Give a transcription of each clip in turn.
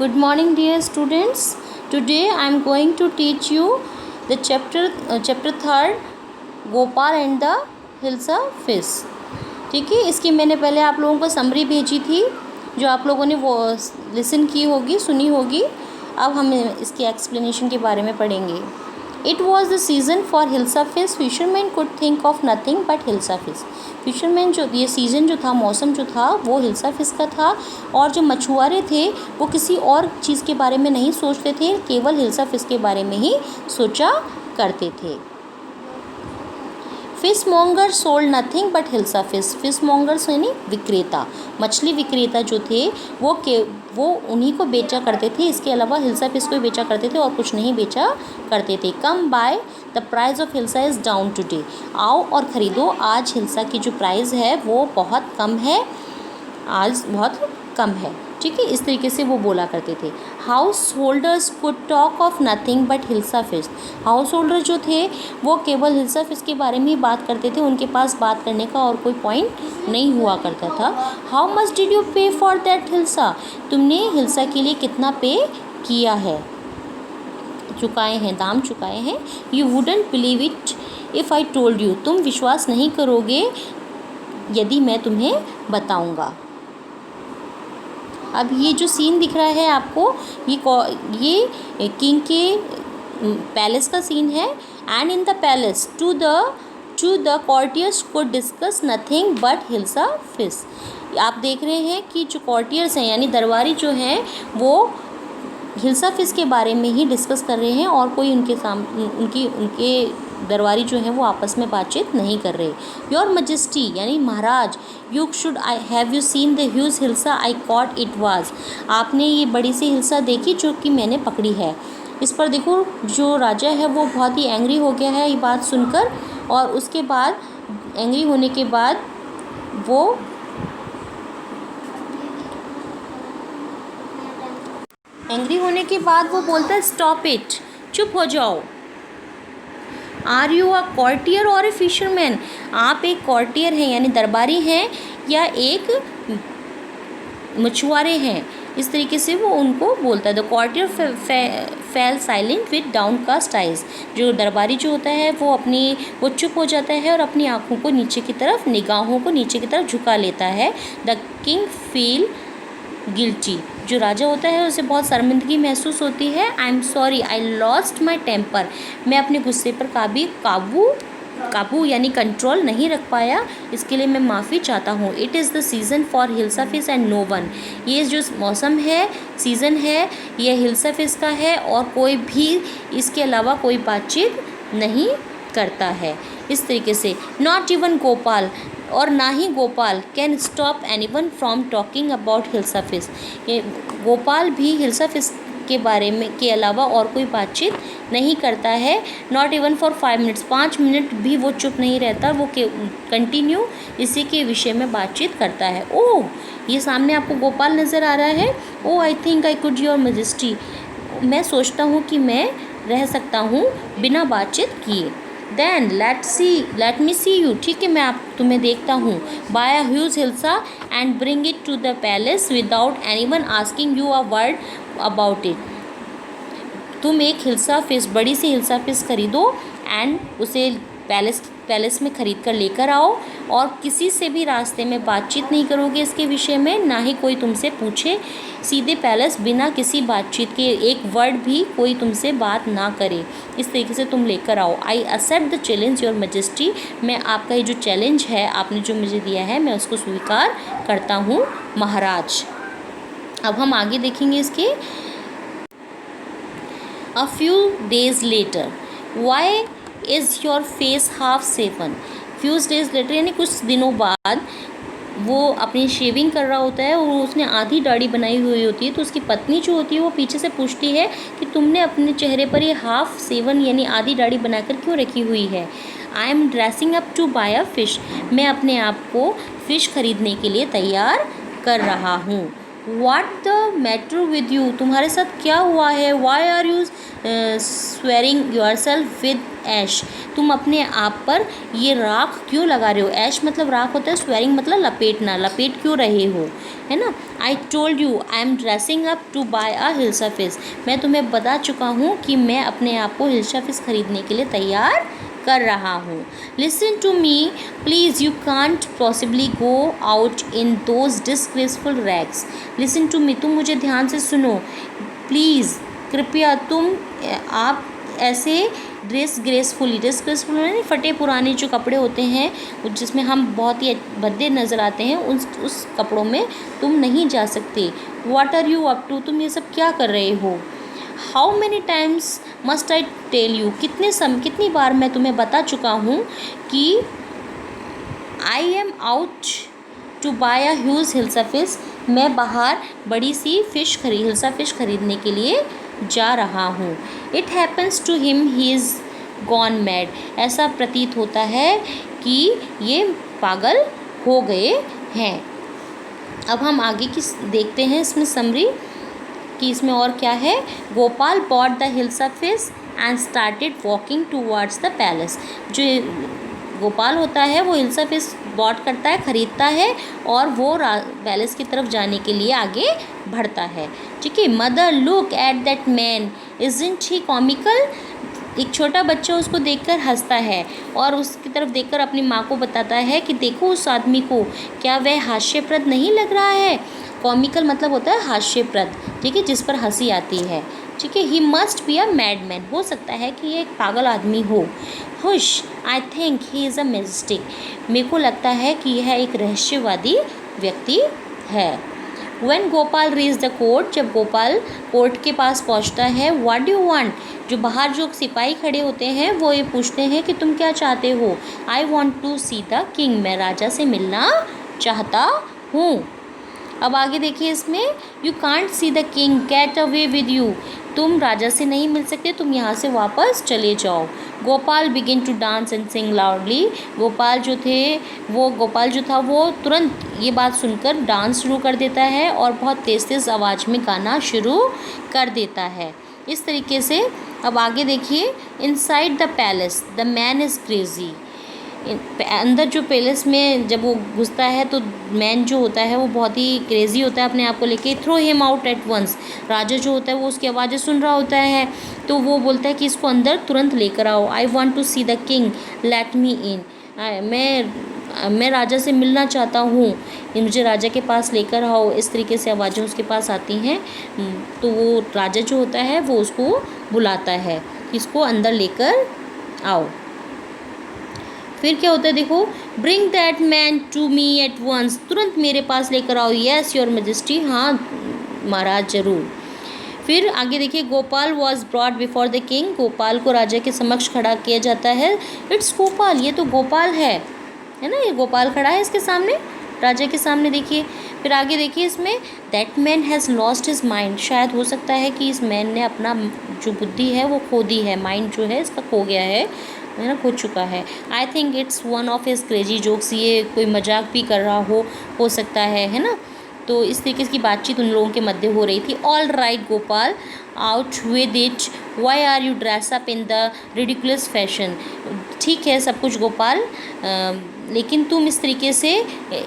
Good morning, dear students. Today I am going to teach you the chapter third, Gopal and the hilsa fish. ठीक है, इसकी मैंने पहले आप लोगों को समरी भेजी थी जो आप लोगों ने वो लिसन की होगी, सुनी होगी. अब हम इसके एक्सप्लेनेशन के बारे में पढ़ेंगे. It was the season for hilsa fish. Fisherman could think of nothing but hilsa fish. Fisherman जो ये सीज़न जो था, मौसम जो था वो हिल्सा फिश का था. और जो मछुआरे थे वो किसी और चीज़ के बारे में नहीं सोचते थे, केवल हिल्सा फिश के बारे में ही सोचा करते थे. Fish monger sold nothing but hilsa fish. Fish mongers यानी विक्रेता, मछली विक्रेता जो थे वो उन्हीं को बेचा करते थे. इसके अलावा हिल्सा फिश को बेचा करते थे और कुछ नहीं बेचा करते थे. Come by the price of hilsa is down today. आओ और ख़रीदो, आज हिल्सा की जो प्राइस है वो बहुत कम है, आज बहुत कम है. ठीक है, इस तरीके से वो बोला करते थे. House holders could talk of nothing but hilsa fish. House holder जो थे वो केवल हिल्सा फिश के बारे में ही बात करते थे, उनके पास बात करने का और कोई पॉइंट नहीं हुआ करता था. हाउ मच डिड यू पे फॉर दैट हिल्सा. तुमने हिल्सा के लिए कितना पे किया है, चुकाए हैं, दाम चुकाए हैं. You wouldn't believe it if I told you. तुम विश्वास नहीं करोगे यदि मैं तुम्हें बताऊँगा. अब ये जो सीन दिख रहा है आपको, ये किंग के पैलेस का सीन है. And in the palace to the courtiers could discuss nothing but hilsa fish. आप देख रहे हैं कि जो कॉर्टियर्स हैं यानी दरबारी जो हैं वो हिल्सा फिश के बारे में ही डिस्कस कर रहे हैं और कोई उनके दरबारी जो हैं वो आपस में बातचीत नहीं कर रहे. योर मजेस्टी यानी महाराज, you should I have you seen the huge hilsa I caught it was. आपने ये बड़ी सी हिल्सा देखी जो कि मैंने पकड़ी है. इस पर देखो, जो राजा है वो बहुत ही एंग्री हो गया है ये बात सुनकर. और उसके बाद एंग्री होने के बाद वो बोलता है स्टॉप इट, चुप हो जाओ. आर यू अ कॉर्टियर और ए फिशरमैन. आप एक कॉर्टियर हैं यानी दरबारी हैं या एक मछुआरे हैं. इस तरीके से वो उनको बोलता है. The courtier fell silent with downcast eyes. जो दरबारी जो होता है वो चुप हो जाता है और अपनी आँखों को नीचे की तरफ, निगाहों को नीचे की तरफ झुका लेता है. The king feel guilty. जो राजा होता है उसे बहुत शर्मिंदगी महसूस होती है. I am sorry I lost my temper. मैं अपने गुस्से पर काबू यानी कंट्रोल नहीं रख पाया, इसके लिए मैं माफ़ी चाहता हूँ. It is the season for hilsa fish and no one. ये जो मौसम है, सीज़न है, ये हिल्सा फिश का है और कोई भी इसके अलावा कोई बातचीत नहीं करता है. इस तरीके से नॉट इवन गोपाल, और ना ही Gopal can stop anyone from talking about hilsa fish. ये गोपाल भी हिल्सा फिश के बारे में के अलावा और कोई बातचीत नहीं करता है. Not even for 5 minutes, 5 minute भी वो चुप नहीं रहता, वो कंटिन्यू इसी के विषय में बातचीत करता है. ओह, ये सामने आपको गोपाल नज़र आ रहा है. Oh, I think I could your majesty. मैं सोचता हूँ कि मैं रह सकता हूँ बिना बातचीत किए. Then let me see you. ठीक है, मैं तुम्हें देखता हूँ. Buy a huge hilsa and bring it to the palace without anyone asking you a word about it. तुम एक हिल्सा फिश, बड़ी सी हिल्सा फिश खरीदो एंड उसे पैलेस में ख़रीद कर लेकर आओ और किसी से भी रास्ते में बातचीत नहीं करोगे इसके विषय में, ना ही कोई तुमसे पूछे. सीधे पैलेस बिना किसी बातचीत के, एक वर्ड भी कोई तुमसे बात ना करे, इस तरीके से तुम लेकर आओ. I accept the challenge your majesty. मैं आपका ये जो चैलेंज है आपने जो मुझे दिया है मैं उसको स्वीकार करता हूँ महाराज. अब हम आगे देखेंगे इसके. A few days later, why is your face half shaven? Few days later यानी कुछ दिनों बाद वो अपनी शेविंग कर रहा होता है और उसने आधी दाढ़ी बनाई हुई होती है. तो उसकी पत्नी जो होती है वो पीछे से पूछती है कि तुमने अपने चेहरे पर ये हाफ सेवन यानी आधी दाढ़ी बनाकर क्यों रखी हुई है. I am dressing up to buy a fish. मैं अपने आप को फ़िश खरीदने के लिए तैयार कर रहा हूँ. What the matter with you, तुम्हारे साथ क्या हुआ है। Why are you swearing yourself with ash, तुम अपने आप पर ये राख क्यों लगा रहे हो। ऐश मतलब राख होता है, स्वेरिंग मतलब लपेटना, लपेट क्यों रहे हो, है ना। I told you I am dressing up to buy a hilsa fish, मैं तुम्हें बता चुका हूँ कि मैं अपने आप को हिल्सा फिश खरीदने के लिए तैयार कर रहा हूँ। Listen to me please, you can't possibly go out in those disgraceful rags. Listen to me, तुम मुझे ध्यान से सुनो, प्लीज़ कृपया तुम आप ऐसे डिसग्रेसफुल यानी फटे पुराने जो कपड़े होते हैं जिसमें हम बहुत ही भद्दे नज़र आते हैं, उस कपड़ों में तुम नहीं जा सकते। What are you up to, तुम ये सब क्या कर रहे हो। How many times must I tell you, कितनी बार मैं तुम्हें बता चुका हूँ कि I am out to buy a huge hilsa fish, मैं बाहर बड़ी सी हिल्सा फिश खरीदने के लिए जा रहा हूँ। It happens to him he is gone mad, ऐसा प्रतीत होता है कि ये पागल हो गए हैं। अब हम आगे की देखते हैं इसमें समरी कि इसमें और क्या है। Gopal bought the hilsa fish and started walking towards the palace, जो गोपाल होता है वो हिल्सा फिश बॉट करता है, ख़रीदता है और वो पैलेस की तरफ जाने के लिए आगे बढ़ता है। ठीक है। Mother look at that man isn't he comical, एक छोटा बच्चा उसको देखकर हंसता है और उसकी तरफ देखकर अपनी माँ को बताता है कि देखो उस आदमी को, क्या वह हास्यप्रद नहीं लग रहा है। कॉमिकल मतलब होता है हास्यप्रद, ठीक है, जिस पर हंसी आती है। ठीक है। He must be a mad man, हो सकता है कि ये एक पागल आदमी हो। Hush, I think he is a mistake, मेरे को लगता है कि यह एक रहस्यवादी व्यक्ति है। When Gopal reach the court, जब गोपाल कोर्ट के पास पहुंचता है, व्हाट डू यू वांट, जो बाहर जो सिपाही खड़े होते हैं वो ये पूछते हैं कि तुम क्या चाहते हो। I want to see the king, मैं राजा से मिलना चाहता हूँ। अब आगे देखिए इसमें, you can't see the king, get away with you, तुम राजा से नहीं मिल सकते, तुम यहाँ से वापस चले जाओ। Gopal begin to dance and sing loudly, Gopal जो था वो तुरंत ये बात सुनकर डांस शुरू कर देता है और बहुत तेज़ तेज़ आवाज़ में गाना शुरू कर देता है। इस तरीके से अब आगे देखिए, inside the palace the man is crazy, अंदर जो पैलेस में जब वो घुसता है तो मैन जो होता है वो बहुत ही क्रेज़ी होता है अपने आप को लेके। Throw him out at once, राजा जो होता है वो उसकी आवाज़ें सुन रहा होता है तो वो बोलता है कि इसको अंदर तुरंत लेकर आओ। I want to see the king, let me in, मैं राजा से मिलना चाहता हूँ, मुझे राजा के पास लेकर आओ। इस तरीके से आवाज़ें उसके पास आती हैं तो वो राजा जो होता है वो उसको बुलाता है, इसको अंदर लेकर आओ। फिर क्या होता है देखो, bring that man to me at once, तुरंत मेरे पास लेकर आओ। येस योर मैजेस्टी, हाँ महाराज ज़रूर। फिर आगे देखिए, Gopal was brought before the king, Gopal को राजा के समक्ष खड़ा किया जाता है। इट्स गोपाल, ये तो गोपाल है ना, ये गोपाल खड़ा है इसके सामने, राजा के सामने। देखिए फिर आगे देखिए इसमें, that man has lost his mind, शायद हो सकता है कि इस मैन ने अपना जो बुद्धि है वो खो दी है, माइंड जो है इसका खो गया है ना, खो चुका है। I think it's one of his crazy jokes, ये कोई मजाक भी कर रहा हो सकता है ना। तो इस तरीके की बातचीत उन लोगों के मध्य हो रही थी। All right Gopal, out with it, why are you dress up in the ridiculous fashion, ठीक है सब कुछ गोपाल, लेकिन तुम इस तरीके से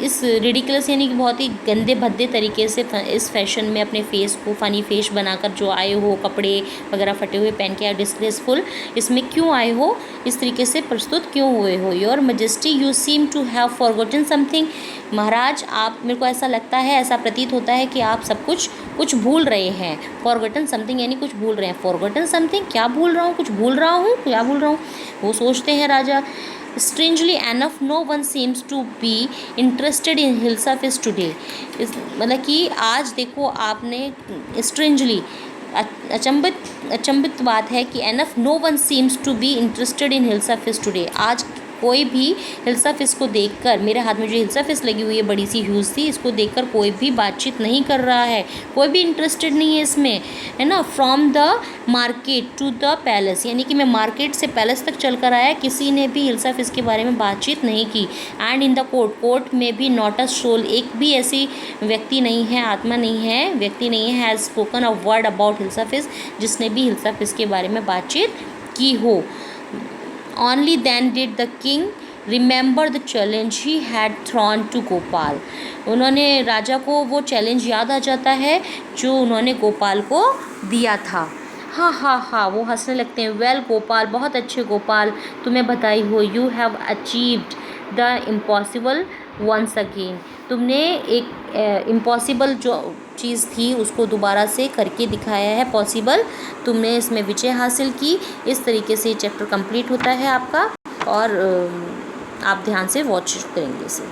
इस रिडिकुलस यानी कि बहुत ही गंदे भद्दे तरीके से इस फैशन में अपने फेस को फ़नी फेस बनाकर जो आए हो, कपड़े वगैरह फटे हुए पहन के डिस्ग्रेसफुल, इसमें क्यों आए हो, इस तरीके से प्रस्तुत क्यों हुए हो। Your majesty you seem to have forgotten something, महाराज आप, मेरे को ऐसा लगता है, ऐसा प्रतीत होता है कि आप सब कुछ भूल रहे हैं। फॉरगॉटन समथिंग यानी कुछ भूल रहे हैं, फॉरगॉटन समथिंग, क्या भूल रहा हूँ, कुछ भूल रहा हूँ, क्या भूल रहा हूँ, वो सोचते हैं राजा। Strangely enough, no one seems to be interested in hilsa fish today, मतलब कि आज देखो आपने, strangely अचंभित बात है कि enough no one seems to be interested in hilsa fish today, आज कोई भी हिल्सा फिश को देखकर, मेरे हाथ में जो हिल्सा फिश लगी हुई है बड़ी सी ह्यूज थी, इसको देखकर कोई भी बातचीत नहीं कर रहा है, कोई भी इंटरेस्टेड नहीं है इसमें, है ना। From the market to the palace, यानी कि मैं मार्केट से पैलेस तक चल कर आया, किसी ने भी हिल्सा फिश के बारे में बातचीत नहीं की। And in the court, court में भी नॉट अ सोल, एक भी ऐसी व्यक्ति नहीं है, आत्मा नहीं है, व्यक्ति नहीं है, has spoken a word about hilsa fish, जिसने भी हिल्सा फिश के बारे में बातचीत की हो। Only then did the king remember the challenge he had thrown to Gopal. उन्होंने, राजा को वो चैलेंज याद आ जाता है जो उन्होंने गोपाल को दिया था। हाँ हाँ हाँ, वो हंसने लगते हैं। वेल गोपाल, बहुत अच्छे गोपाल, तुम्हें बधाई हो, you have achieved the impossible once again. तुमने एक इम्पॉसिबल जो चीज़ थी उसको दोबारा से करके दिखाया है पॉसिबल, तुमने इसमें विजय हासिल की। इस तरीके से चैप्टर कंप्लीट होता है आपका, और आप ध्यान से वॉच करेंगे इसे।